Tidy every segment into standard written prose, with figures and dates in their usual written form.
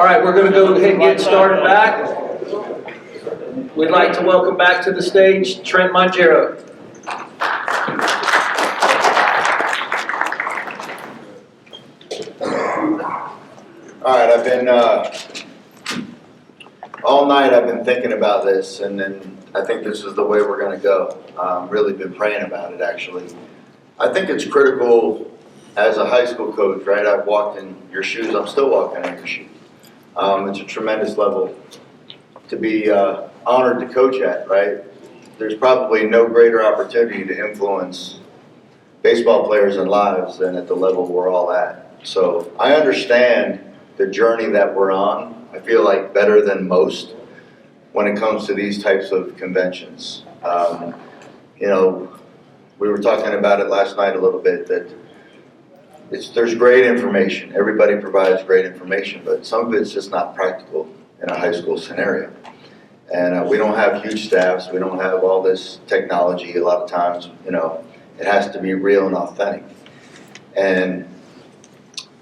All right, we're going to go ahead and get started back. We'd like to welcome back to the stage Trent Mongero. All right, I've been, all night I've been thinking about this, and then I think this is the way we're going to go. Really been praying about it, actually. I think it's critical as a high school coach, right? I've walked in your shoes. I'm still walking in your shoes. It's a tremendous level to be honored to coach at, right? There's probably no greater opportunity to influence baseball players and lives than at the level we're all at. So I understand the journey that we're on. I feel like better than most when it comes to these types of conventions. You know, we were talking about it last night a little bit, that there's great information. Everybody provides great information, but some of it's just not practical in a high school scenario. And we don't have huge staffs. We don't have all this technology a lot of times. You know, it has to be real and authentic. And,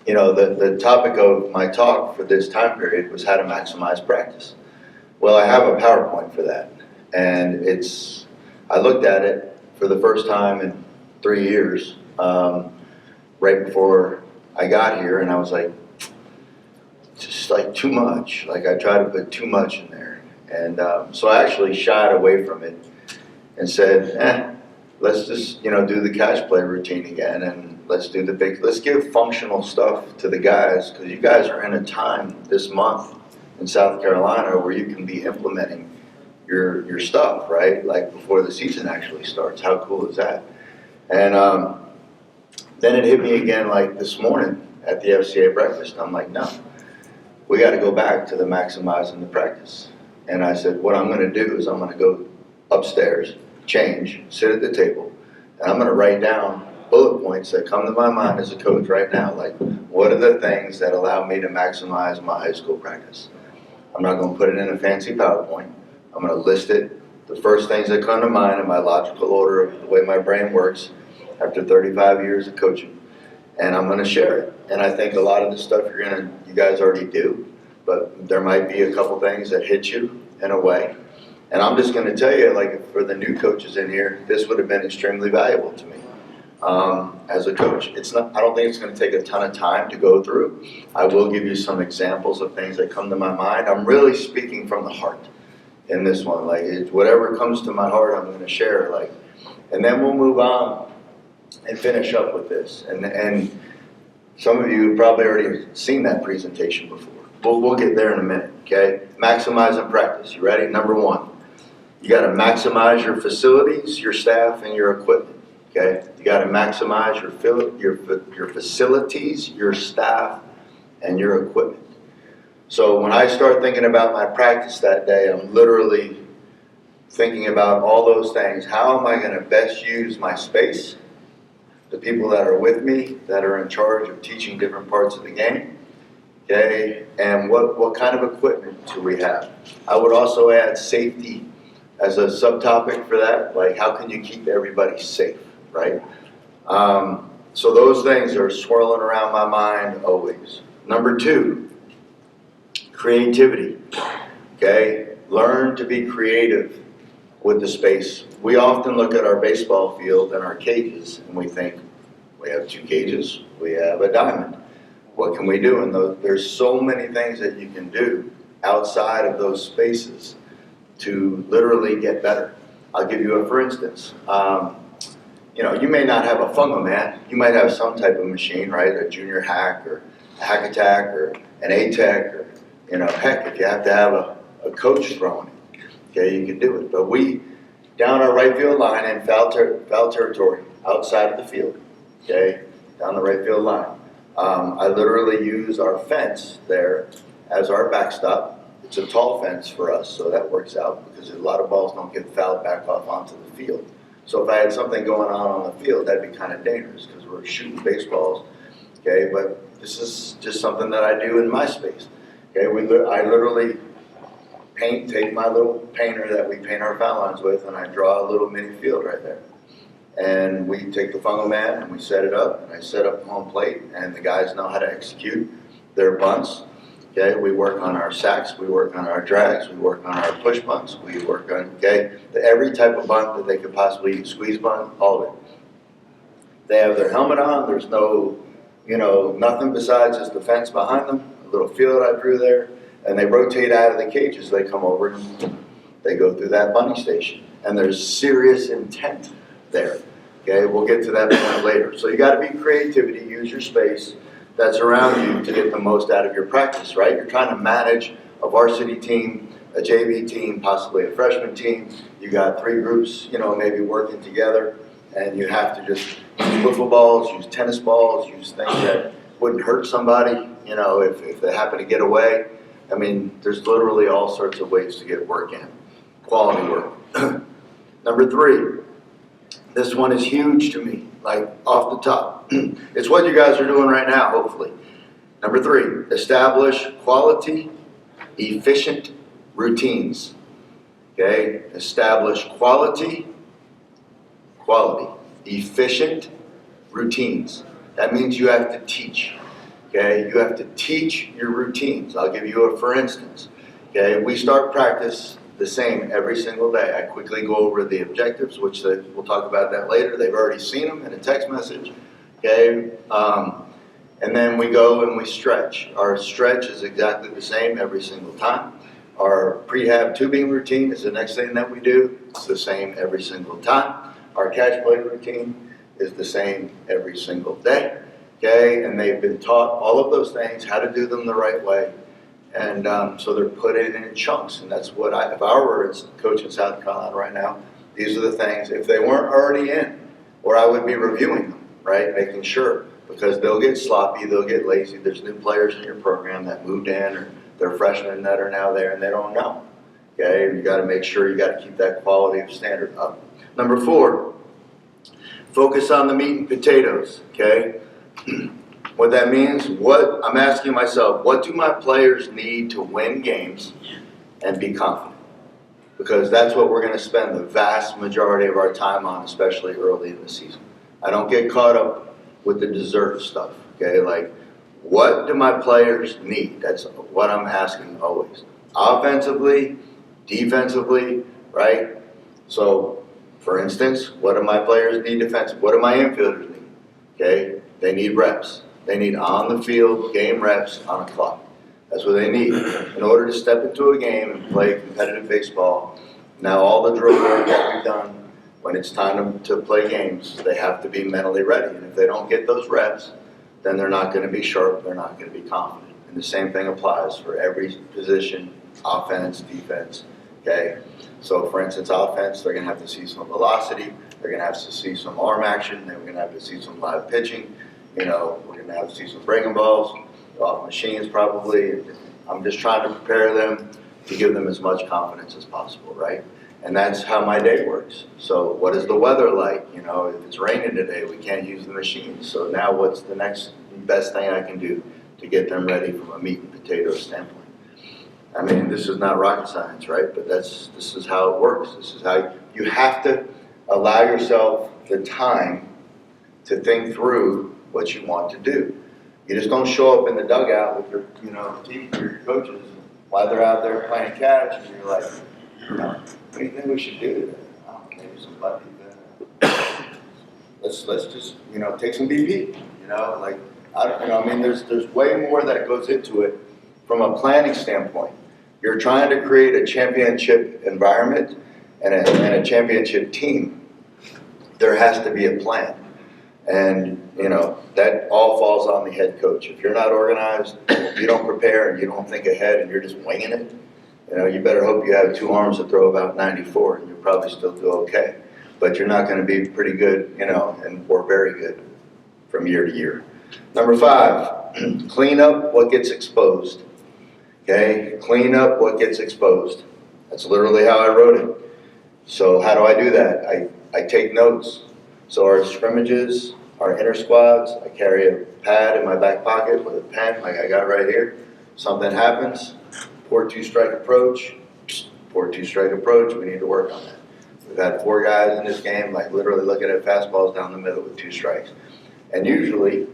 you know, the topic of my talk for this time period was how to maximize practice. Well, I have a PowerPoint for that. And I looked at it for the first time in 3 years. Right before I got here, and I was like, just like too much. Like I tried to put too much in there. And so I actually shied away from it and said, let's just, you know, do the catch play routine again, and let's give functional stuff to the guys, because you guys are in a time this month in South Carolina where you can be implementing your stuff, right? Like before the season actually starts. How cool is that? And then it hit me again like this morning at the FCA breakfast. I'm like, no, we got to go back to the maximizing the practice. And I said, what I'm going to do is I'm going to go upstairs, change, sit at the table, and I'm going to write down bullet points that come to my mind as a coach right now. Like, what are the things that allow me to maximize my high school practice? I'm not going to put it in a fancy PowerPoint. I'm going to list it. The first things that come to mind in my logical order of the way my brain works after 35 years of coaching, and I'm going to share it. And I think a lot of the stuff you guys already do, but there might be a couple things that hit you in a way. And I'm just going to tell you, like for the new coaches in here, this would have been extremely valuable to me as a coach. I don't think it's going to take a ton of time to go through. I will give you some examples of things that come to my mind. I'm really speaking from the heart in this one. Like whatever comes to my heart, I'm going to share. Like, and then we'll move on and finish up with this. And some of you have probably already seen that presentation before. We'll get there in a minute, okay? Maximize and practice. You ready? Number one, you got to maximize your facilities, your staff, and your equipment, okay? You got to maximize your facilities, your staff, and your equipment. So when I start thinking about my practice that day, I'm literally thinking about all those things. How am I going to best use my space? The people that are with me, that are in charge of teaching different parts of the game, okay? And what kind of equipment do we have? I would also add safety as a subtopic for that. Like, how can you keep everybody safe, right? So those things are swirling around my mind always. Number two, creativity, okay? Learn to be creative with the space. We often look at our baseball field and our cages and we think, we have 2 cages, we have a diamond. What can we do? And there's so many things that you can do outside of those spaces to literally get better. I'll give you a for instance. You know, you may not have a fungoman. You might have some type of machine, right? A junior hack or a hack attack or an A-tech or, you know, heck, if you have to have a coach throwing it, okay, you can do it. But we, down our right field line in foul territory, outside of the field, okay, down the right field line, I literally use our fence there as our backstop. It's a tall fence for us, so that works out because a lot of balls don't get fouled back off onto the field. So if I had something going on the field, that'd be kind of dangerous because we're shooting baseballs, okay, but this is just something that I do in my space, okay. I literally take my little painter that we paint our foul lines with, and I draw a little mini field right there. And we take the fungal man and we set it up, and I set up home plate, and the guys know how to execute their bunts. Okay, we work on our sacks, we work on our drags, we work on our push bunts, we work on, every type of bunt that they could possibly use, squeeze bunt, all of it. They have their helmet on, there's no, nothing besides just the fence behind them, a little field I drew there, and they rotate out of the cages, they come over and they go through that bunting station. And there's serious intent there, okay? We'll get to that point later. So you gotta be creativity, use your space that's around you to get the most out of your practice, right? You're trying to manage a varsity team, a JV team, possibly a freshman team. You got 3 groups, maybe working together, and you have to just use wiffle balls, use tennis balls, use things that wouldn't hurt somebody, if they happen to get away. I mean, there's literally all sorts of ways to get work in, quality work. Number 3, this one is huge to me, like off the top. It's what you guys are doing right now, hopefully. Number 3, establish quality, efficient routines. Okay, establish quality, efficient routines. That means you have to teach. Okay, you have to teach your routines. I'll give you a for instance. Okay, we start practice the same every single day. I quickly go over the objectives, which we'll talk about that later. They've already seen them in a text message. Okay, and then we go and we stretch. Our stretch is exactly the same every single time. Our prehab tubing routine is the next thing that we do. It's the same every single time. Our catch play routine is the same every single day. Okay, and they've been taught all of those things, how to do them the right way. And so they're put in chunks, and that's what if I were coaching South Carolina right now, these are the things, if they weren't already in, or I would be reviewing them, right, making sure, because they'll get sloppy, they'll get lazy. There's new players in your program that moved in, or they're freshmen that are now there, and they don't know, okay, and you got to make sure you got to keep that quality of standard up. Number 4, focus on the meat and potatoes, okay. What that means, I'm asking myself, what do my players need to win games and be confident? Because that's what we're going to spend the vast majority of our time on, especially early in the season. I don't get caught up with the dessert stuff, okay? Like, what do my players need? That's what I'm asking always. Offensively, defensively, right? So, for instance, what do my players need defensively? What do my infielders need? Okay, they need reps. They need on the field game reps on a clock. That's what they need. In order to step into a game and play competitive baseball, now all the drill work that we've done, when it's time to play games, they have to be mentally ready. And if they don't get those reps, then they're not going to be sharp, they're not going to be confident. And the same thing applies for every position, offense, defense, okay? So for instance, offense, they're going to have to see some velocity, they're going to have to see some arm action, they're going to have to see some live pitching, we're going to have to see some breaking balls, off machines probably. I'm just trying to prepare them to give them as much confidence as possible, right? And that's how my day works. So what is the weather like? If it's raining today, we can't use the machines. So now what's the next best thing I can do to get them ready from a meat and potatoes standpoint? I mean, this is not rocket science, right? But this is how it works. This is how you have to allow yourself the time to think through what you want to do. You just don't show up in the dugout with your, team or your coaches while they're out there playing catch, and you're like, what do you think we should do today? Oh, maybe some butt defense. Let's just, take some BP. There's way more that goes into it from a planning standpoint. You're trying to create a championship environment and a championship team. There has to be a plan. And, that all falls on the head coach. If you're not organized, you don't prepare, and you don't think ahead, and you're just winging it, you better hope you have 2 arms that throw about 94, and you'll probably still do okay. But you're not going to be pretty good, or very good from year to year. Number 5, clean up what gets exposed. Okay? Clean up what gets exposed. That's literally how I wrote it. So how do I do that? I take notes. So our scrimmages, our inter squads, I carry a pad in my back pocket with a pen like I got right here. Something happens, poor 2-strike approach, we need to work on that. We've had 4 guys in this game, like literally looking at fastballs down the middle with 2 strikes. And usually,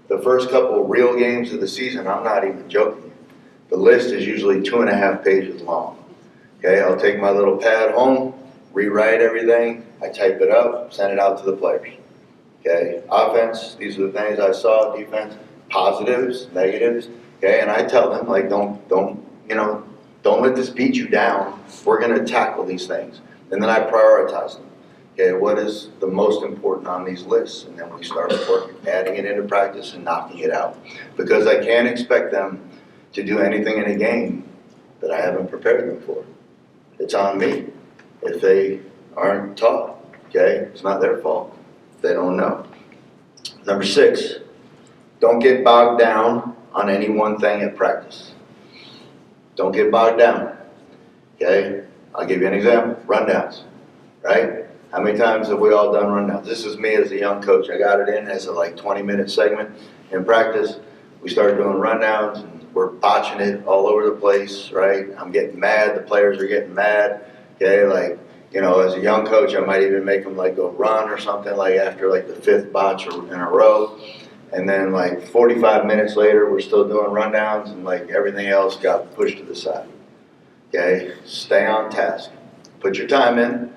the first couple real games of the season, I'm not even joking you, The list is usually 2.5 pages long. Okay, I'll take my little pad home, rewrite everything, I type it up, send it out to the players. Okay, offense, these are the things I saw, defense, positives, negatives, okay, and I tell them, like, don't let this beat you down. We're gonna tackle these things. And then I prioritize them. Okay, what is the most important on these lists? And then we start working, adding it into practice and knocking it out. Because I can't expect them to do anything in a game that I haven't prepared them for. It's on me if they aren't taught, okay? It's not their fault. They don't know. Number 6, don't get bogged down on any one thing at practice. Don't get bogged down, okay? I'll give you an example, rundowns, right? How many times have we all done rundowns? This is me as a young coach. I got it in as a 20-minute segment in practice. We started doing rundowns and we're botching it all over the place, right? I'm getting mad, the players are getting mad, okay? As a young coach, I might even make them go run or something after the 5th botch in a row. And then 45 minutes later, we're still doing rundowns and everything else got pushed to the side. Okay, stay on task. Put your time in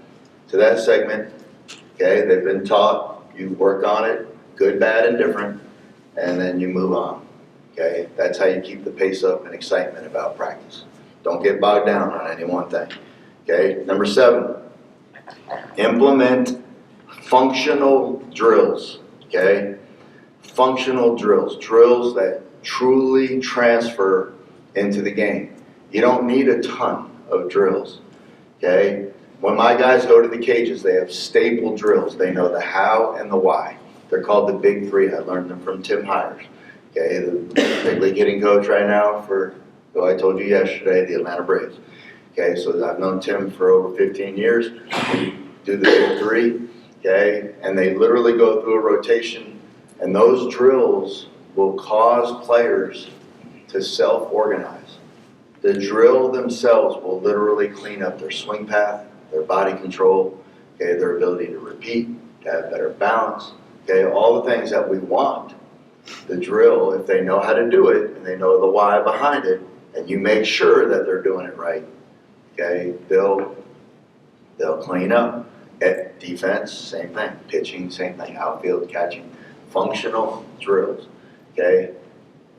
to that segment. Okay, they've been taught, you work on it, good, bad, and different, and then you move on. Okay, that's how you keep the pace up and excitement about practice. Don't get bogged down on any one thing. Okay, number 7, implement functional drills. Okay, functional drills that truly transfer into the game. You don't need a ton of drills. Okay, when my guys go to the cages, they have staple drills. They know the how and the why. They're called the Big 3. I learned them from Tim Hires. Okay, the big league hitting coach right now for, who I told you yesterday, the Atlanta Braves. Okay, so I've known Tim for over 15 years. We do the Big 3, okay, and they literally go through a rotation, and those drills will cause players to self-organize. The drill themselves will literally clean up their swing path, their body control, okay, their ability to repeat, to have better balance, okay, all the things that we want. The drill, if they know how to do it and they know the why behind it, and you make sure that they're doing it right, okay, they'll clean up. At defense, same thing. Pitching, same thing. Outfield, catching. Functional drills, okay?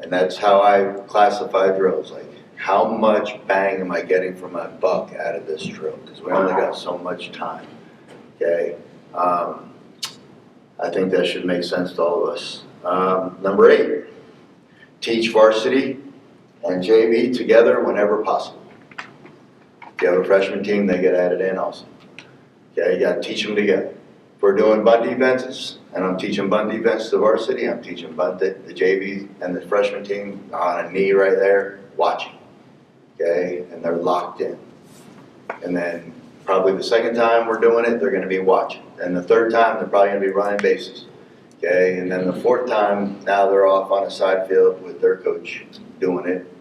And that's how I classify drills. How much bang am I getting for my buck out of this drill? Because we only got so much time, okay? I think that should make sense to all of us. Number 8, teach varsity and JV together whenever possible. If you have a freshman team, they get added in also. Okay, you got to teach them together. If we're doing bunt defenses, and I'm teaching bunt defense to varsity, I'm teaching bunt the JV and the freshman team on a knee right there, watching. Okay, and they're locked in. And then probably the second time we're doing it, they're going to be watching. And the third time, they're probably going to be running bases. Okay, and then the 4th time, now they're off on a side field with their coach doing it,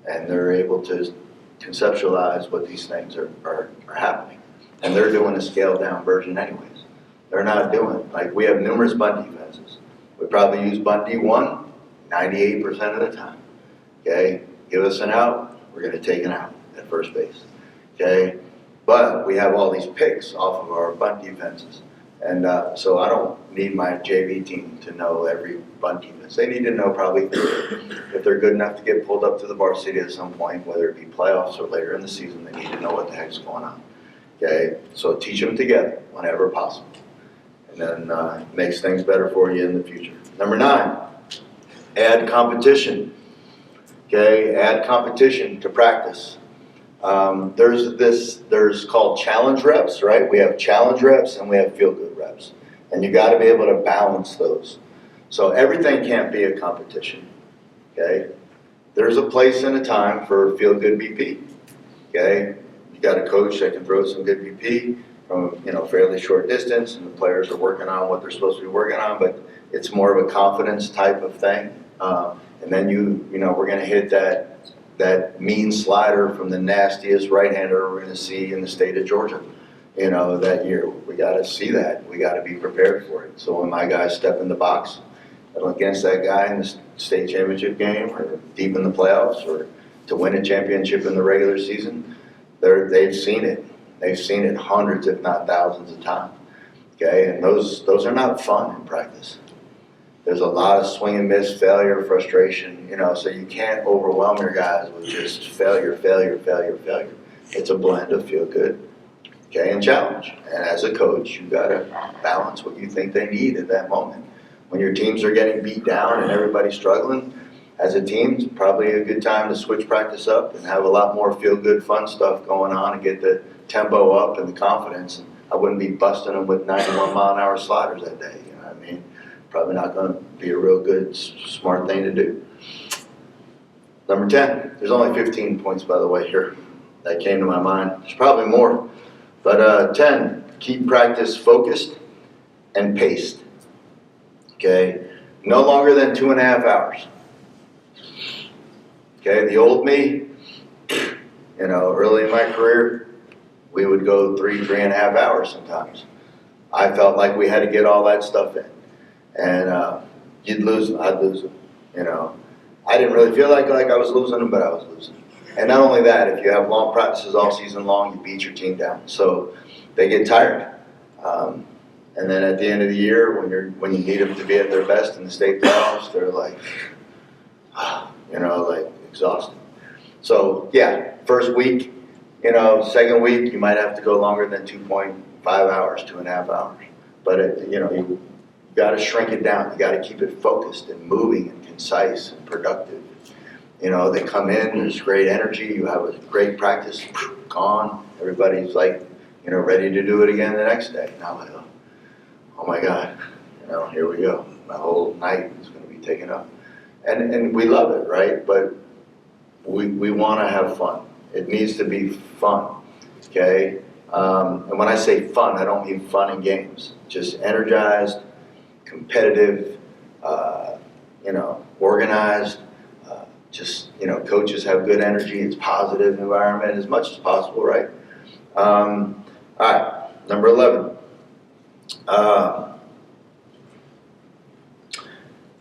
and they're able to conceptualize what these things are happening. And they're doing a scaled down version anyways. They're not doing, we have numerous bunt defenses. We probably use bunt D1 98% of the time. Okay, give us an out, we're going to take an out at first base. Okay, but we have all these picks off of our bunt defenses. And so I don't need my JV team to know every bunt defense. They need to know probably if they're good enough to get pulled up to the varsity at some point, whether it be playoffs or later in the season, they need to know what the heck's going on. Okay, so teach them together whenever possible. And then it makes things better for you in the future. Number 9, add competition. Okay, add competition to practice. There's called challenge reps, right? We have challenge reps and we have feel-good reps. And you got to be able to balance those. So everything can't be a competition, okay? There's a place and a time for feel-good BP, okay? You got a coach that can throw some good BP from, fairly short distance, and the players are working on what they're supposed to be working on, but it's more of a confidence type of thing. And then we're going to hit that mean slider from the nastiest right-hander we're going to see in the state of Georgia, that year. We got to see that. We got to be prepared for it. So when my guys step in the box against that guy in the state championship game or deep in the playoffs or to win a championship in the regular season, they've seen it. They've seen it hundreds, if not thousands of times. Okay, and those are not fun in practice. There's a lot of swing and miss, failure, frustration, so you can't overwhelm your guys with just failure. It's a blend of feel good, okay, and challenge. And as a coach, you gotta balance what you think they need at that moment. When your teams are getting beat down and everybody's struggling, as a team, it's probably a good time to switch practice up and have a lot more feel good, fun stuff going on and get the tempo up and the confidence. I wouldn't be busting them with 91-mile-an-hour sliders that day, you know what I mean? Probably not going to be a real good, smart thing to do. Number 10, there's only 15 points, by the way, here that came to my mind. There's probably more. But 10, keep practice focused and paced. Okay? No longer than 2.5 hours. Okay? The old me, early in my career, we would go 3.5 hours sometimes. I felt like we had to get all that stuff in. And you'd lose them, I'd lose them, I didn't really feel like I was losing them, but I was losing them. And not only that, if you have long practices all season long, you beat your team down. So they get tired. And then at the end of the year, when you need them to be at their best in the state playoffs, they're like, like exhausted. So yeah, first week, second week, you might have to go longer than 2.5 hours, 2.5 hours. But you got to shrink it down. You got to keep it focused and moving and concise and productive. They come in, there's great energy, you have a great practice, gone. Everybody's like, ready to do it again the next day. And I'm like, oh my God, here we go. My whole night is going to be taken up. And we love it, right? But we want to have fun. It needs to be fun, okay? And when I say fun, I don't mean fun in games. Just energized, competitive, organized. Coaches have good energy. It's positive environment as much as possible, right? All right, number 11.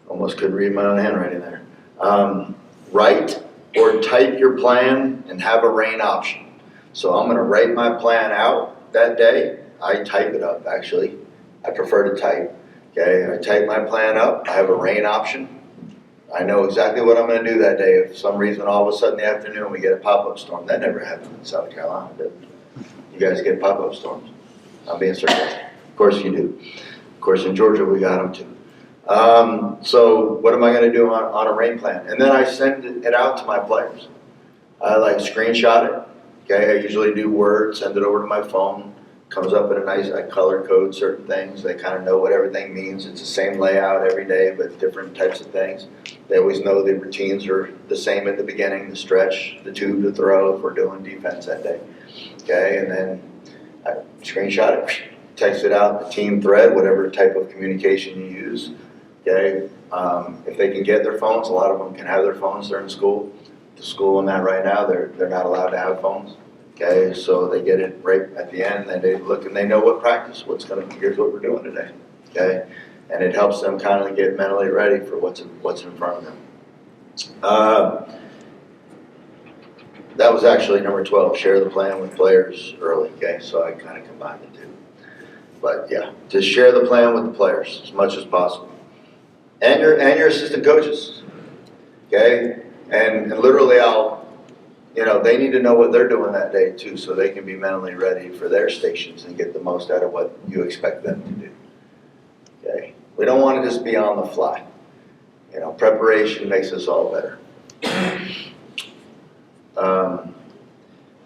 Almost couldn't read my own handwriting there. Write or type your plan and have a rain option. So I'm going to write my plan out that day. I type it up, actually. I prefer to type. Okay, I type my plan up. I have a rain option. I know exactly what I'm going to do that day. If for some reason all of a sudden in the afternoon we get a pop-up storm. That never happened in South Carolina, does it? You guys get pop-up storms. I'm being sarcastic. Of course you do. Of course in Georgia we got them too. So what am I going to do on a rain plan? And then I send it out to my players. I screenshot it. Okay, I usually do Word, send it over to my phone. Comes up in a nice, I color code certain things. They kind of know what everything means. It's the same layout every day, but different types of things. They always know the routines are the same at the beginning, the stretch, the tube, the throw, if we're doing defense that day. Okay, and then I screenshot it, text it out, the team thread, whatever type of communication you use. Okay, if they can get their phones, a lot of them can have their phones during school. The school I'm at right now, they're not allowed to have phones. Okay, so they get it right at the end, and they look and they know what practice, here's what we're doing today. Okay, and it helps them kind of get mentally ready for what's in front of them. That was actually number 12, share the plan with players early. Okay, so I kind of combined the two. But yeah, just share the plan with the players as much as possible, and your assistant coaches. Okay, and literally they need to know what they're doing that day too, so they can be mentally ready for their stations and get the most out of what you expect them to do. Okay, we don't want to just be on the fly. Preparation makes us all better.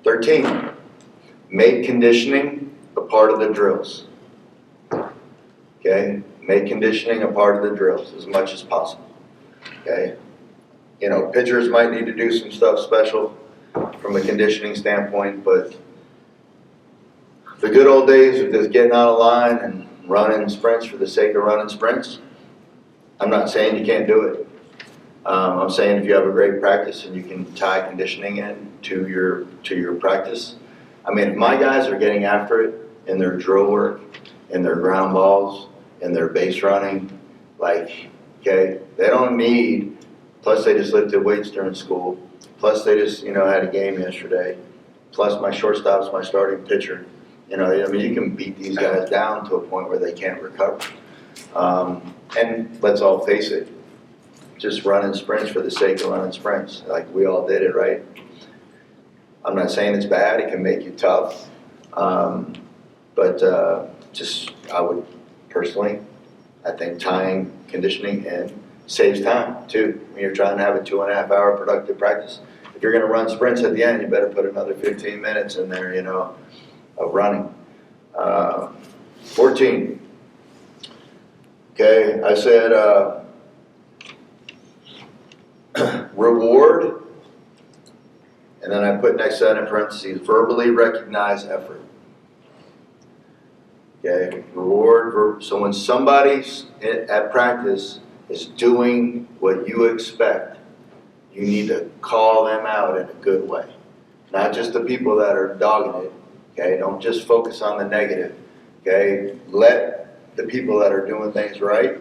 13, make conditioning a part of the drills. Okay, make conditioning a part of the drills as much as possible. Okay, pitchers might need to do some stuff special from a conditioning standpoint, but the good old days of just getting on a line and running sprints for the sake of running sprints, I'm not saying you can't do it. I'm saying if you have a great practice and you can tie conditioning in to your practice. I mean, if my guys are getting after it in their drill work, in their ground balls, in their base running, okay, they don't need, plus they just lifted weights during school. Plus they just, had a game yesterday. Plus my shortstop's my starting pitcher. You can beat these guys down to a point where they can't recover. And let's all face it, just running sprints for the sake of running sprints, like we all did it, right? I'm not saying it's bad, it can make you tough. But I would personally, I think tying conditioning in saves time too. When you're trying to have a 2.5 hour productive practice, if you're gonna run sprints at the end, you better put another 15 minutes in there, of running. 14. Okay, I said reward, and then I put next to that in parentheses, verbally recognize effort. Okay, reward, so when somebody's at practice is doing what you expect, you need to call them out in a good way. Not just the people that are dogging it, okay? Don't just focus on the negative, okay? Let the people that are doing things right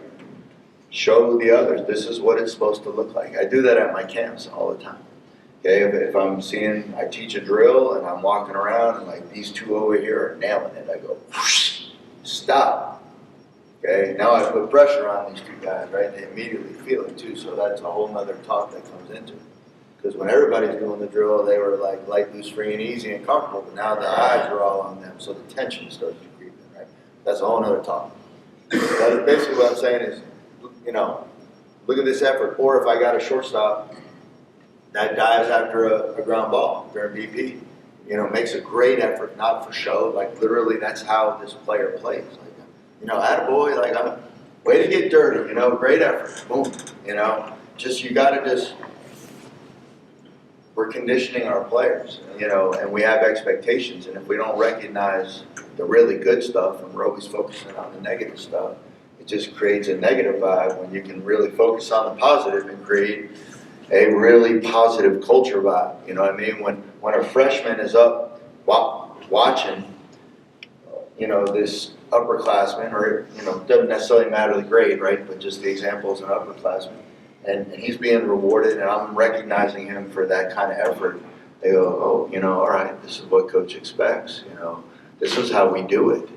show the others, this is what it's supposed to look like. I do that at my camps all the time. Okay, if I'm seeing, I teach a drill and I'm walking around and like these two over here are nailing it, I go, whoosh, stop. Okay, now I put pressure on these two guys, right? They immediately feel it too, so that's a whole nother talk that comes into it. Because when everybody's doing the drill, they were like light, loose, free, and easy and comfortable, but now the eyes are all on them, so the tension starts to creep in, right? That's a whole nother talk. But basically what I'm saying is, look at this effort. Or if I got a shortstop that dives after a ground ball during BP, makes a great effort, not for show, like literally that's how this player plays. Like, attaboy, like, way to get dirty, great effort, boom, we're conditioning our players, and we have expectations, and if we don't recognize the really good stuff and we're always focusing on the negative stuff, it just creates a negative vibe when you can really focus on the positive and create a really positive culture vibe. You know what I mean? When a freshman is up watching, this upperclassman, or, doesn't necessarily matter the grade, right? But just the example is an upperclassman. And he's being rewarded, and I'm recognizing him for that kind of effort. They go, oh, all right, this is what coach expects. This is how we do it.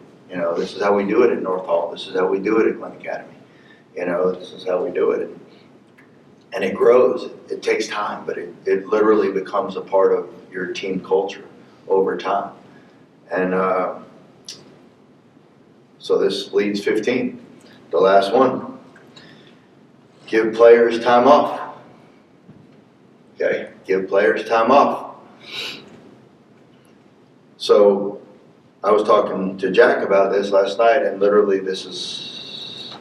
This is how we do it at North Hall. This is how we do it at Glen Academy. This is how we do it. And it grows. It takes time, but it literally becomes a part of your team culture over time. And so this leads 15, the last one. Give players time off. Okay, give players time off. So I was talking to Jack about this last night, and literally this is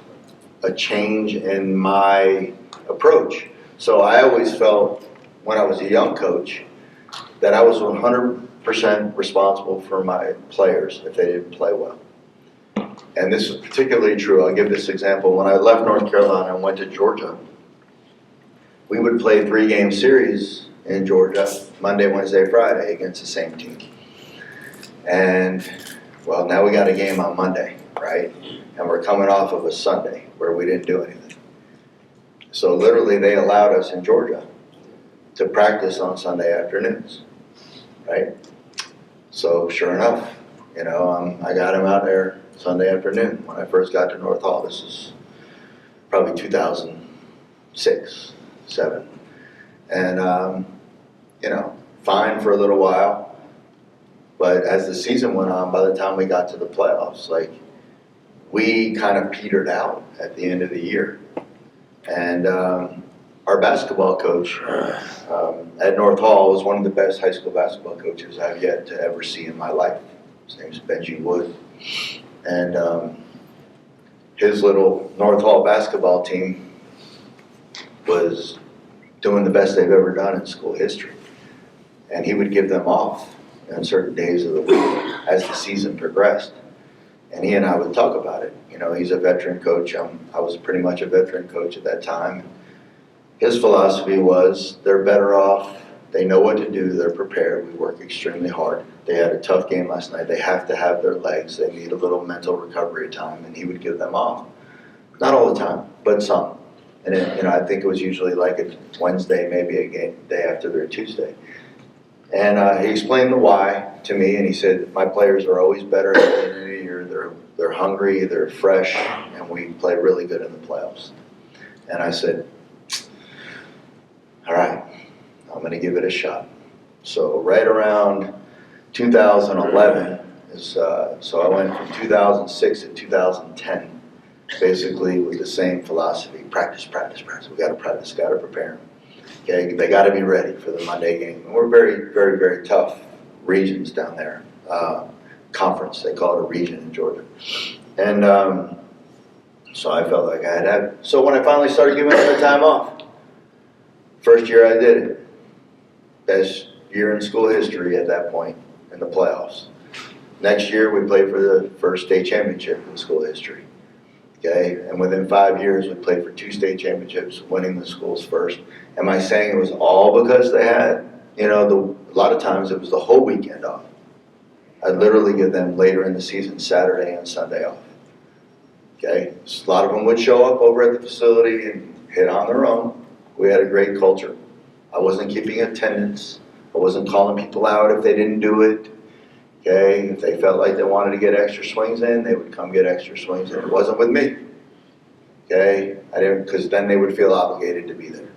a change in my approach. So I always felt when I was a young coach that I was 100% responsible for my players if they didn't play well. And this is particularly true. I'll give this example. When I left North Carolina and went to Georgia, we would play 3-game series in Georgia, Monday, Wednesday, Friday, against the same team. And, well, now we got a game on Monday, right? And we're coming off of a Sunday where we didn't do anything. So literally they allowed us in Georgia to practice on Sunday afternoons, right? So sure enough, I got him out there Sunday afternoon when I first got to North Hall. This is probably 2006, 2007. And, fine for a little while. But as the season went on, by the time we got to the playoffs, we kind of petered out at the end of the year. And our basketball coach at North Hall was one of the best high school basketball coaches I've yet to ever see in my life. His name's Benji Wood. And his little North Hall basketball team was doing the best they've ever done in school history. And he would give them off on certain days of the week as the season progressed. And he and I would talk about it. He's a veteran coach. I was pretty much a veteran coach at that time. His philosophy was they're better off, they know what to do, they're prepared, we work extremely hard. They had a tough game last night, they have to have their legs, they need a little mental recovery time, and he would give them off. Not all the time, but some. And then, I think it was usually like a Wednesday, maybe a day after their Tuesday. And he explained the why to me, and he said, my players are always better at the end of the year. They're hungry, they're fresh, and we play really good in the playoffs. And I said, all right, I'm going to give it a shot. So right around 2011 so I went from 2006 to 2010, basically with the same philosophy: practice, practice, practice. We got to practice, got to prepare them. Okay, they got to be ready for the Monday game. And we're very, very, very tough regions down there. Conference, they call it a region in Georgia. And so I felt like I had to have. So when I finally started giving them the time off, first year I did it. Best year in school history at that point in the playoffs. Next year we played for the first state championship in school history. Okay, and within 5 years we played for 2 state championships, winning the school's first. Am I saying it was all because they had, a lot of times it was the whole weekend off. I'd literally give them later in the season Saturday and Sunday off. Okay, so a lot of them would show up over at the facility and hit on their own. We had a great culture. I wasn't keeping attendance. I wasn't calling people out if they didn't do it. Okay, if they felt like they wanted to get extra swings in, they would come get extra swings in. It wasn't with me. Okay, I didn't, because then they would feel obligated to be there.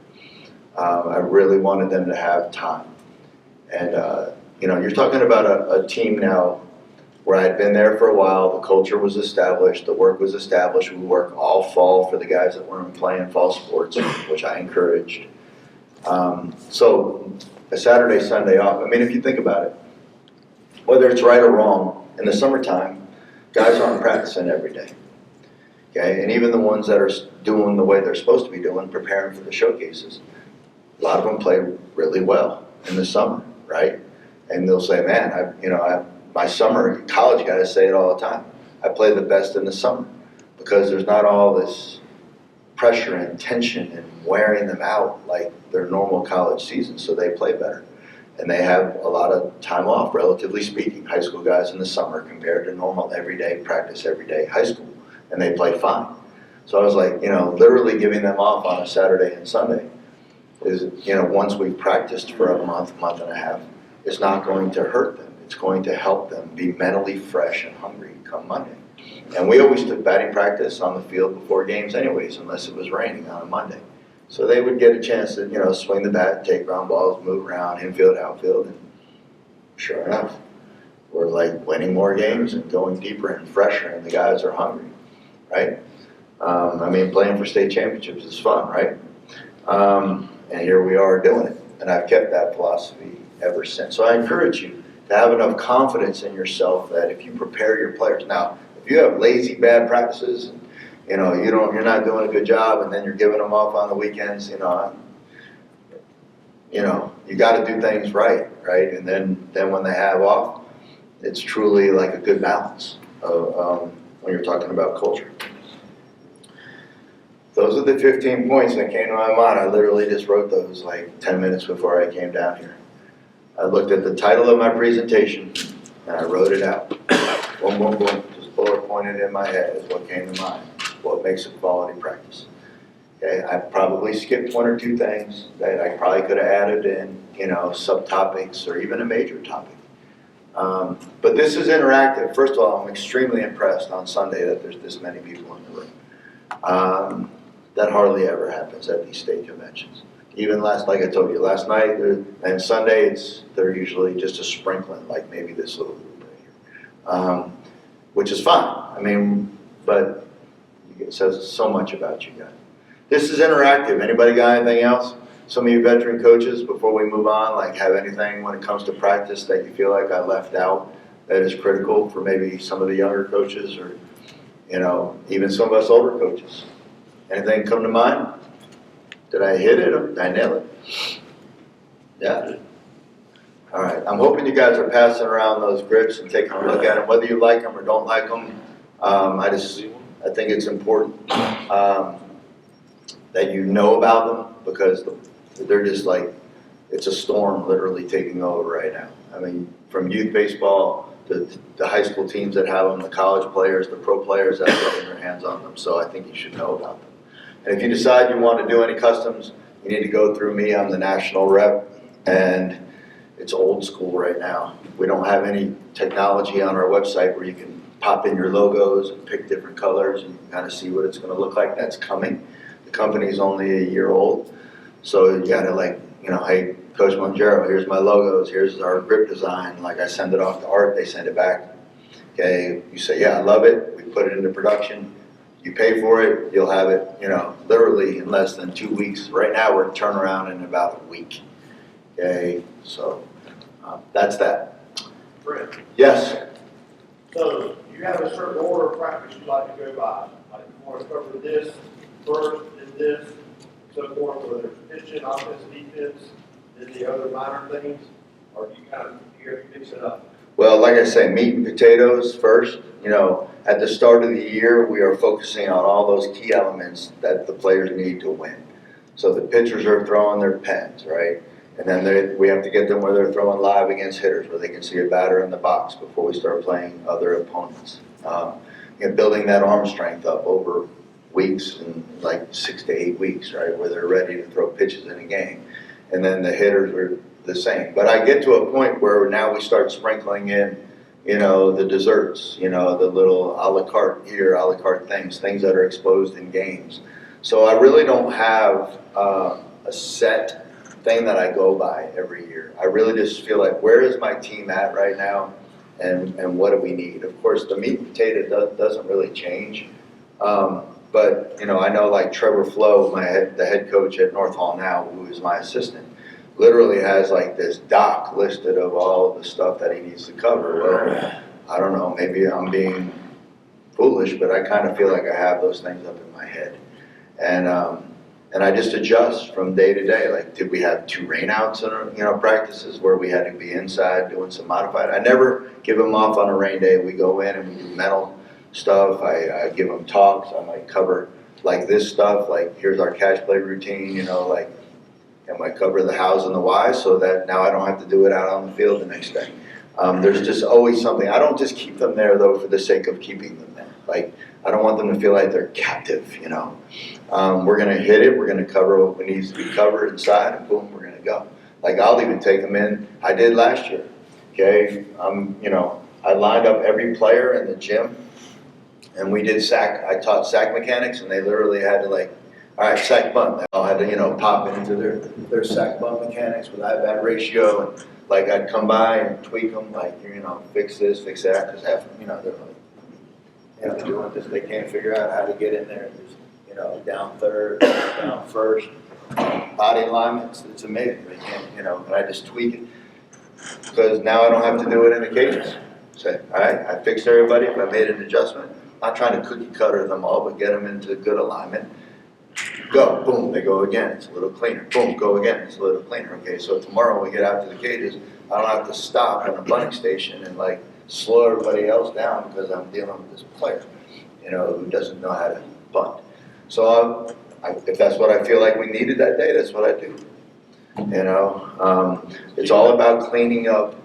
I really wanted them to have time. And you're talking about a team now where I'd been there for a while. The culture was established. The work was established. We work all fall for the guys that weren't playing fall sports, which I encouraged. So a Saturday, Sunday off. I mean, if you think about it, whether it's right or wrong, in the summertime, guys aren't practicing every day. Okay, and even the ones that are doing the way they're supposed to be doing, preparing for the showcases, a lot of them play really well in the summer, right? And they'll say, man, my summer, college guys say it all the time, I play the best in the summer because there's not all this pressure and tension and wearing them out like their normal college season, so they play better. And they have a lot of time off, relatively speaking, high school guys in the summer compared to normal everyday practice, everyday high school, and they play fine. So I was like, literally giving them off on a Saturday and Sunday is, once we've practiced for a month, month and a half, it's not going to hurt them. It's going to help them be mentally fresh and hungry come Monday. And we always took batting practice on the field before games anyways, unless it was raining on a Monday. So they would get a chance to, swing the bat, take ground balls, move around, infield, outfield, and sure enough, we're like winning more games and going deeper and fresher, and the guys are hungry, right? Playing for state championships is fun, right? And here we are doing it, and I've kept that philosophy ever since. So I encourage you to have enough confidence in yourself that if you prepare your players. Now, if you have lazy, bad practices, you're not doing a good job, and then you're giving them off on the weekends. You got to do things right? And then when they have off, it's truly like a good balance when you're talking about culture. Those are the 15 points that came to my mind. I literally just wrote those like 10 minutes before I came down here. I looked at the title of my presentation and I wrote it out. Boom, boom, boom. Just bullet pointed in my head is what came to mind. What makes a quality practice. Okay, I probably skipped 1 or 2 things that I probably could have added in, subtopics or even a major topic. But this is interactive. First of all, I'm extremely impressed on Sunday that there's this many people in the room. That hardly ever happens at these state conventions. Even like I told you, last night and Sunday, they're usually just a sprinkling, like maybe this little group right here, which is fine. But it says so much about you guys. This is interactive. Anybody got anything else? Some of you veteran coaches, before we move on, have anything when it comes to practice that you feel like I left out that is critical for maybe some of the younger coaches or, even some of us older coaches? Anything come to mind? Did I hit it or did I nail it? Yeah. All right. I'm hoping you guys are passing around those grips and taking a look at them, whether you like them or don't like them. I think it's important that you know about them because they're just like, it's a storm literally taking over right now. From youth baseball to the high school teams that have them, the college players, the pro players that are getting their hands on them. So I think you should know about them. And if you decide you want to do any customs, you need to go through me. I'm the national rep, and it's old school right now. We don't have any technology on our website where you can pop in your logos and pick different colors and kind of see what it's going to look like. That's coming. The company's only a year old, so you got to like, you know, hey, Coach Mongero, here's my logos, here's our grip design. Like I send it off to Art, they send it back. Okay, you say, yeah, I love it. We put it into production. You pay for it, you'll have it, you know, literally in less than 2 weeks. Right now, we're turnaround in about a week. Okay, so that's that. Trent, Yes. so you have a certain order of practice you like to go by. Like you want to cover this first, then this, so forth, whether it's pitching, offense, defense, then the other minor things, or do you kind of mix it up? Well, like I say, meat and potatoes first. You know, at the start of the year, we are focusing on all those key elements that the players need to win. So the pitchers are throwing their pens, right? And then we have to get them where they're throwing live against hitters, where they can see a batter in the box before we start playing other opponents. You know, building that arm strength up over weeks, and like 6 to 8 weeks, right, where they're ready to throw pitches in a game. And then the hitters are the same. But I get to a point where now we start sprinkling in, you know, the desserts, you know, the little a la carte here, a la carte things that are exposed in games. So I really don't have a set thing that I go by every year. I really just feel like, where is my team at right now, and what do we need? Of course, the meat and potato doesn't really change. But, you know, I know like Trevor Flo, the head coach at North Hall now, who is my assistant, literally has like this doc listed of all of the stuff that he needs to cover. Well, I don't know, maybe I'm being foolish, but I kind of feel like I have those things up in my head. And I just adjust from day to day. Like, did we have 2 rainouts in our, you know, practices where we had to be inside doing some modified? I never give them off on a rain day. We go in and we do mental stuff. I give them talks. I might cover like this stuff, like here's our catch play routine, you know, like, I might cover the hows and the whys so that now I don't have to do it out on the field the next day. There's just always something. I don't just keep them there though for the sake of keeping them there. Like, I don't want them to feel like they're captive, you know. We're gonna hit it, we're gonna cover what needs to be covered inside, and boom, we're gonna go. Like, I'll even take them in, I did last year, okay? You know, I lined up every player in the gym, and we did I taught sack mechanics, and they literally had to like, all right, sack bunt. They all had to, you know, pop into their sack bunt mechanics with that ratio, and like I'd come by and tweak them, like, you know, fix this, fix that, because half, you know, they're like, you know, they're doing this, they can't figure out how to get in there. There's, you know, down third, down first, body alignments. It's amazing. They can't, you know, and I just tweak it because now I don't have to do it in the cages. Say, all right, I fixed everybody. If I made an adjustment, not trying to cookie cutter them all, but get them into good alignment. Go, boom, they go again, it's a little cleaner. Boom, go again, it's a little cleaner. Okay, so tomorrow when we get out to the cages, I don't have to stop at a bunting station and like slow everybody else down because I'm dealing with this player, you know, who doesn't know how to bunt. So if that's what I feel like we needed that day, that's what I do. You know, it's all about cleaning up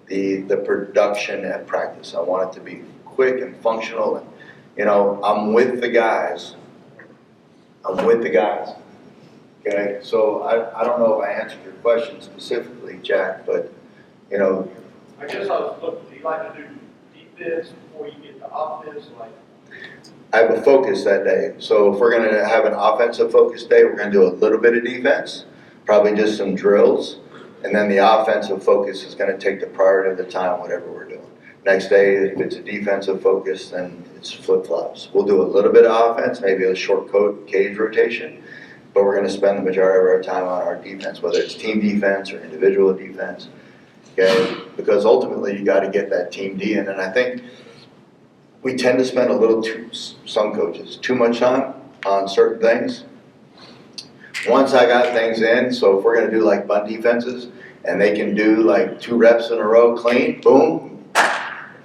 the production at practice. I want it to be quick and functional, and, you know, I'm with the guys. Okay, so I don't know if I answered your question specifically, Jack, but, you know. I guess I was looking, do you like to do defense before you get to offense? Like, I have a focus that day. So if we're going to have an offensive focus day, we're going to do a little bit of defense, probably just some drills, and then the offensive focus is going to take the priority of the time, whatever we're doing. Next day, if it's a defensive focus, then it's flip-flops. We'll do a little bit of offense, maybe a short cage rotation, but we're going to spend the majority of our time on our defense, whether it's team defense or individual defense, okay? Because ultimately, you got to get that team D in, and I think we tend to spend a little some coaches, too much time on certain things. Once I got things in, so if we're going to do like bunt defenses, and they can do like 2 reps in a row clean, boom,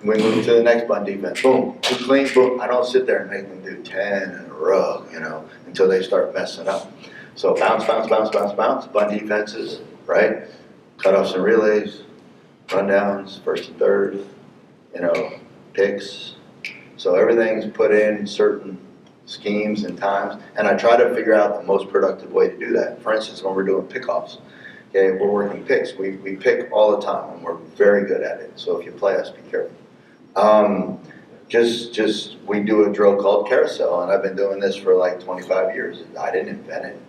we move to the next bunt defense, boom, 2 clean, boom. I don't sit there and make them do 10 in a row, you know, until they start messing up. So bounce, bounce, bounce, bounce, bounce, bunt defenses, right? Cutoffs and relays, rundowns, first and third, you know, picks. So everything's put in certain schemes and times, and I try to figure out the most productive way to do that. For instance, when we're doing pickoffs, okay, we're working picks. We pick all the time, and we're very good at it. So if you play us, be careful. We do a drill called carousel, and I've been doing this for like 25 years. I didn't invent it.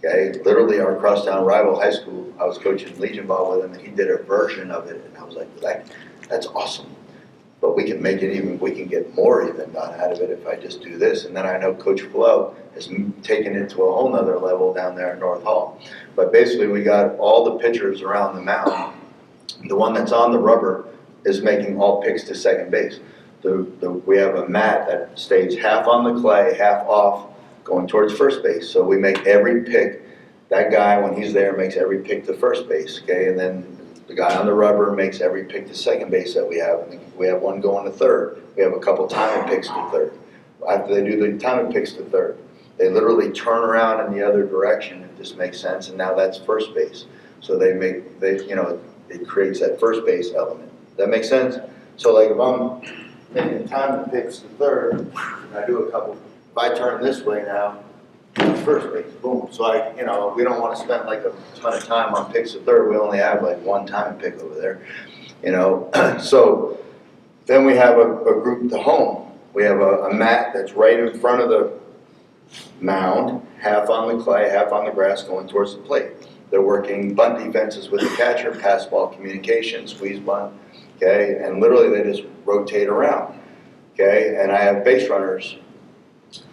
Okay, literally our crosstown rival high school, I was coaching Legion ball with him, and he did a version of it, and I was like, that's awesome. But we can make it even, we can get more even done out of it if I just do this. And then I know Coach Flo has taken it to a whole nother level down there at North Hall. But basically we got all the pitchers around the mound. The one that's on the rubber is making all picks to second base. We have a mat that stays half on the clay, half off, going towards first base. So we make every pick, that guy when he's there makes every pick to first base, okay? And then the guy on the rubber makes every pick to second base that we have. And we have one going to third. We have a couple timing picks to third. After they do the timing picks to third, they literally turn around in the other direction, if this makes sense, and now that's first base. So it creates that first base element. Does that make sense? So like if I'm making timing picks to third, and I do a couple, if I turn this way now, first base, boom. So we don't want to spend like a ton of time on picks to third. We only have like one time pick over there, So then we have a group to home. We have a mat that's right in front of the mound, half on the clay, half on the grass, going towards the plate. They're working bunt defenses with the catcher, pass ball communication, squeeze bunt, okay? And literally they just rotate around, okay? And I have base runners.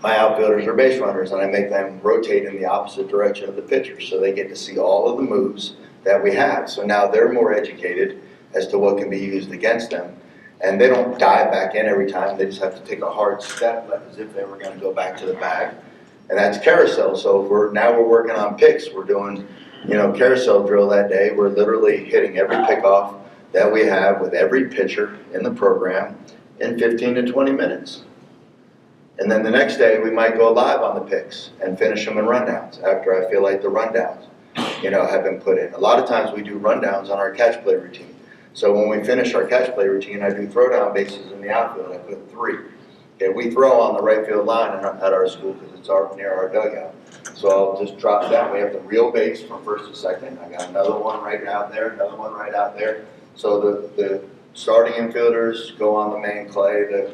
My outfielders are base runners, and I make them rotate in the opposite direction of the pitcher, so they get to see all of the moves that we have. So now they're more educated as to what can be used against them, and they don't dive back in every time. They just have to take a hard step, like as if they were going to go back to the bag, and that's carousel. So we're working on picks. We're doing, carousel drill that day. We're literally hitting every pickoff that we have with every pitcher in the program in 15 to 20 minutes. And then the next day, we might go live on the picks and finish them in rundowns after I feel like the rundowns, have been put in. A lot of times we do rundowns on our catch play routine. So when we finish our catch play routine, I do throwdown bases in the outfield. I put 3. Okay, we throw on the right field line at our school because it's near our dugout. So I'll just drop down. We have the real base from first to second. I got another one right out there, another one right out there. So the starting infielders go on the main clay, the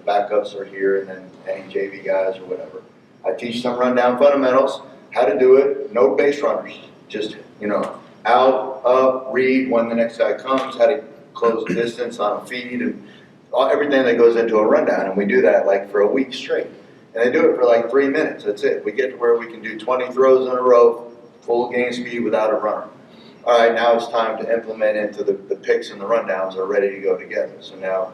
backups are here, and then any JV guys or whatever. I teach them rundown fundamentals, how to do it, no base runners, just, out, up, read when the next guy comes, how to close the distance on a feed, and everything that goes into a rundown, and we do that like for a week straight. And they do it for like 3 minutes, that's it. We get to where we can do 20 throws in a row, full game speed without a runner. All right, now it's time to implement into the picks and the rundowns are ready to go together. So now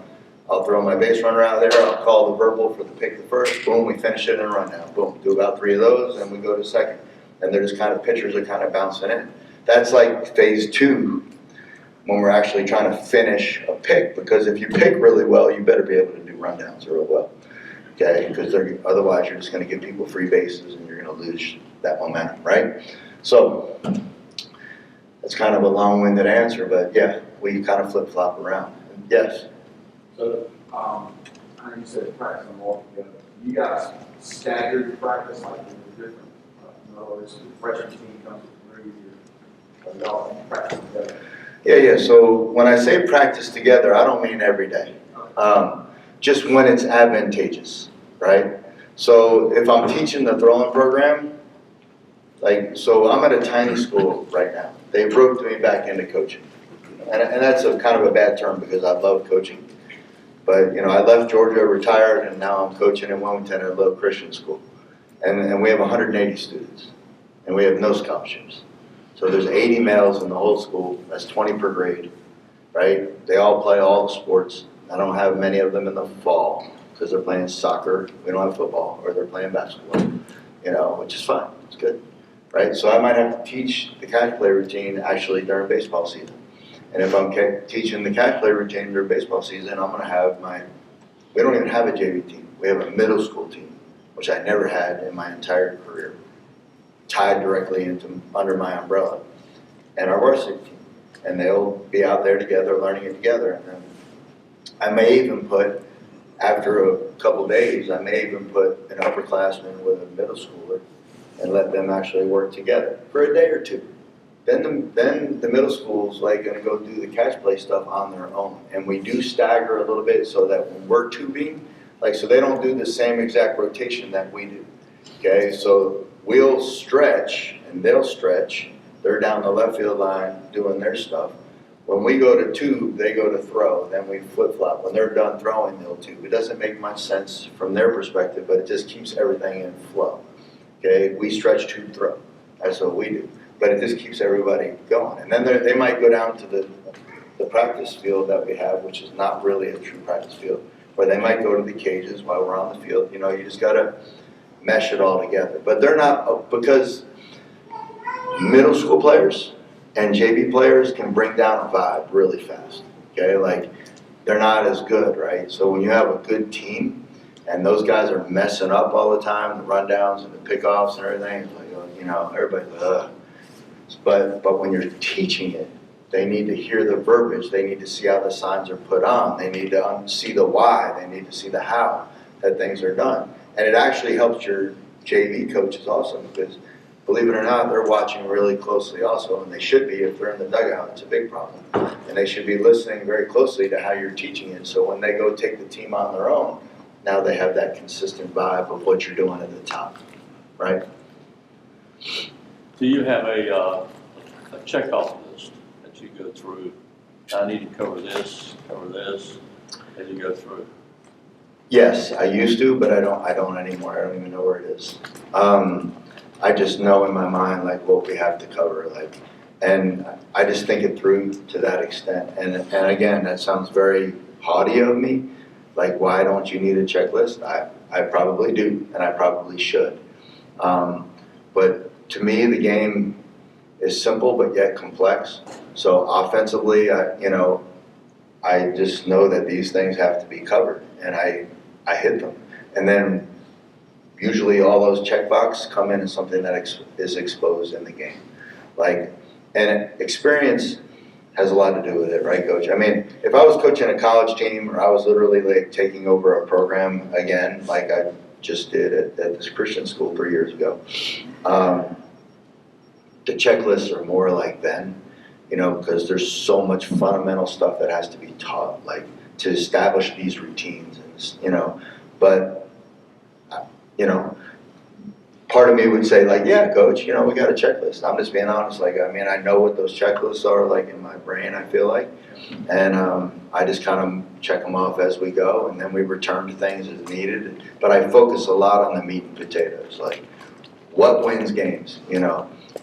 I'll throw my base runner out there, I'll call the verbal for the pick the first, boom, we finish it in a rundown, boom, do about 3 of those, and we go to second. And they're just pitchers are kind of bouncing in. That's like phase 2 when we're actually trying to finish a pick, because if you pick really well, you better be able to do rundowns real well, okay? Because otherwise you're just gonna give people free bases and you're gonna lose that momentum, right? So, that's kind of a long-winded answer, but yeah, we kind of flip-flop around. Yes? So, I know you said practice them all together. You guys staggered practice like in the different, in other words, the freshman team comes through your, y'all practice together. Yeah, so when I say practice together, I don't mean every day. Just when it's advantageous, right? So if I'm teaching the throwing program, so I'm at a tiny school right now. They roped me back into coaching. And that's kind of a bad term because I love coaching. But, I left Georgia, retired, and now I'm coaching in Wilmington at a low Christian school. And we have 180 students. And we have no scholarships. So there's 80 males in the whole school. That's 20 per grade, right? They all play all the sports. I don't have many of them in the fall because they're playing soccer. We don't have football, or they're playing basketball, which is fine. It's good. Right, so I might have to teach the catch play routine actually during baseball season. And if I'm teaching the catch play routine during baseball season, I'm going to have we don't even have a JV team. We have a middle school team, which I never had in my entire career, tied directly under my umbrella, and our varsity team. And they'll be out there together, learning it together. And then I may even put after a couple days, I may even put an upperclassman with a middle schooler and let them actually work together for a day or two. Then the middle school's like gonna go do the catch play stuff on their own. And we do stagger a little bit so that when we're tubing, like, so they don't do the same exact rotation that we do. Okay, so we'll stretch and they'll stretch. They're down the left field line doing their stuff. When we go to tube, they go to throw, then we flip-flop. When they're done throwing, they'll tube. It doesn't make much sense from their perspective, but it just keeps everything in flow. Okay, we stretch, tube, throw. That's what we do. But it just keeps everybody going. And then they might go down to the practice field that we have, which is not really a true practice field, or they might go to the cages while we're on the field. You know, you just gotta mesh it all together. But they're not, because middle school players and JV players can bring down a vibe really fast, okay? Like, they're not as good, right? So when you have a good team and those guys are messing up all the time, the rundowns and the pickoffs and everything, it's like, you know, everybody's like, ugh. But when you're teaching it, they need to hear the verbiage, they need to see how the signs are put on, they need to see the why, they need to see the how that things are done. And it actually helps your JV coaches also, because believe it or not, they're watching really closely also, and they should be if they're in the dugout. It's a big problem. And they should be listening very closely to how you're teaching it, so when they go take the team on their own, now they have that consistent vibe of what you're doing at the top, right? Do you have a checkoff list that you go through? I need to cover this, as you go through. Yes, I used to, but I don't anymore. I don't even know where it is. I just know in my mind, like, what we have to cover, like, and I just think it through to that extent. And again, that sounds very haughty of me. Like, why don't you need a checklist? I probably do, and I probably should. But to me, the game is simple, but yet complex. So offensively, I just know that these things have to be covered, and I hit them. And then usually all those checkboxes come in as something that is exposed in the game. Like, and experience has a lot to do with it, right, Coach? I mean, if I was coaching a college team, or I was literally like taking over a program again, like I just did at this Christian school 3 years ago, the checklists are more like then, because there's so much fundamental stuff that has to be taught, like to establish these routines, and but part of me would say, like, yeah, Coach, we got a checklist. I'm just being honest. Like, I mean, I know what those checklists are, like, in my brain, I feel like. And I just kind of check them off as we go, and then we return to things as needed. But I focus a lot on the meat and potatoes, like, what wins games?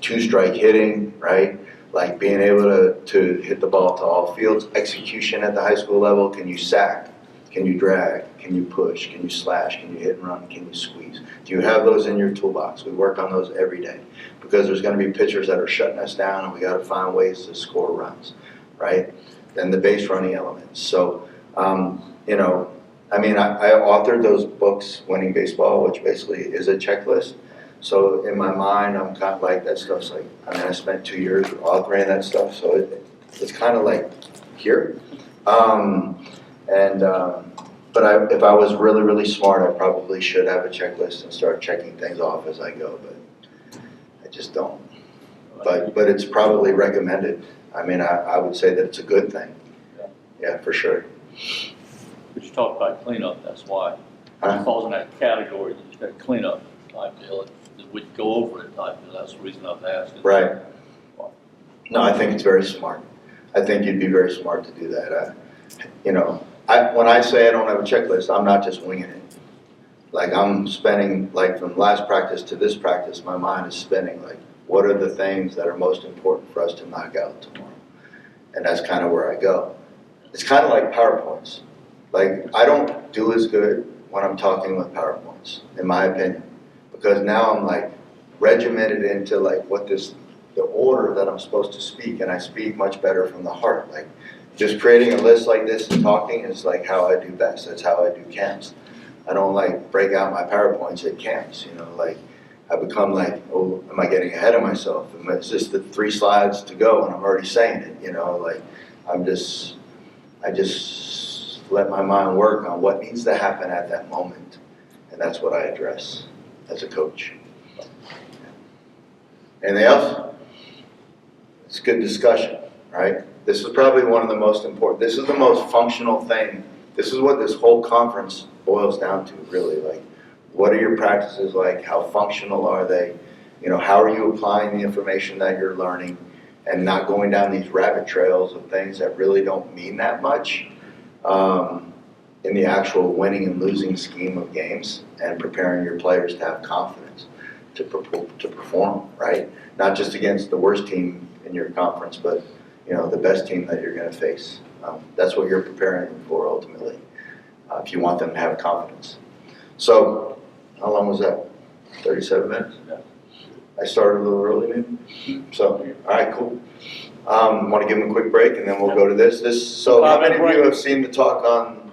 Two-strike hitting, right? Like, being able to hit the ball to all fields. Execution at the high school level. Can you sack? Can you drag? Can you push? Can you slash? Can you hit and run? Can you squeeze? Do you have those in your toolbox? We work on those every day, because there's going to be pitchers that are shutting us down, and we got to find ways to score runs, right? Then the base running elements. So, I mean, I authored those books, Winning Baseball, which basically is a checklist. So in my mind, I'm kind of like, that stuff's like, I spent 2 years authoring that stuff, so it's kind of like here. But if I was really, really smart, I probably should have a checklist and start checking things off as I go, but I just don't. But it's probably recommended. I mean, I would say that it's a good thing. Yeah, for sure. But you talked about cleanup, that's why. Huh? It falls in that category, you just got cleanup type deal. We'd go over it type deal, that's the reason I was asking. Right. No, I think it's very smart. I think you'd be very smart to do that. When I say I don't have a checklist, I'm not just winging it. Like, I'm spending, like, from last practice to this practice, my mind is spinning, like, what are the things that are most important for us to knock out tomorrow? And that's kind of where I go. It's kind of like PowerPoints. Like, I don't do as good when I'm talking with PowerPoints, in my opinion, because now I'm, like, regimented into, like, the order that I'm supposed to speak, and I speak much better from the heart. Like, just creating a list like this and talking is like how I do best. That's how I do camps. I don't like break out my PowerPoints at camps, like I become like, oh, am I getting ahead of myself? It's just the 3 slides to go and I'm already saying it, like I just let my mind work on what needs to happen at that moment. And that's what I address as a coach. Anything else? It's a good discussion, right? This is probably one of the most important, this is the most functional thing. This is what this whole conference boils down to, really. Like, what are your practices like? How functional are they? You know, how are you applying the information that you're learning and not going down these rabbit trails of things that really don't mean that much in the actual winning and losing scheme of games, and preparing your players to have confidence to perform, right? Not just against the worst team in your conference, but, you know, the best team that you're going to face. That's what you're preparing them for ultimately, if you want them to have confidence. So, how long was that? 37 minutes? Yeah. I started a little early maybe? So, all right, cool. Want to give them a quick break and then we'll go to this. So how many of you have seen the talk on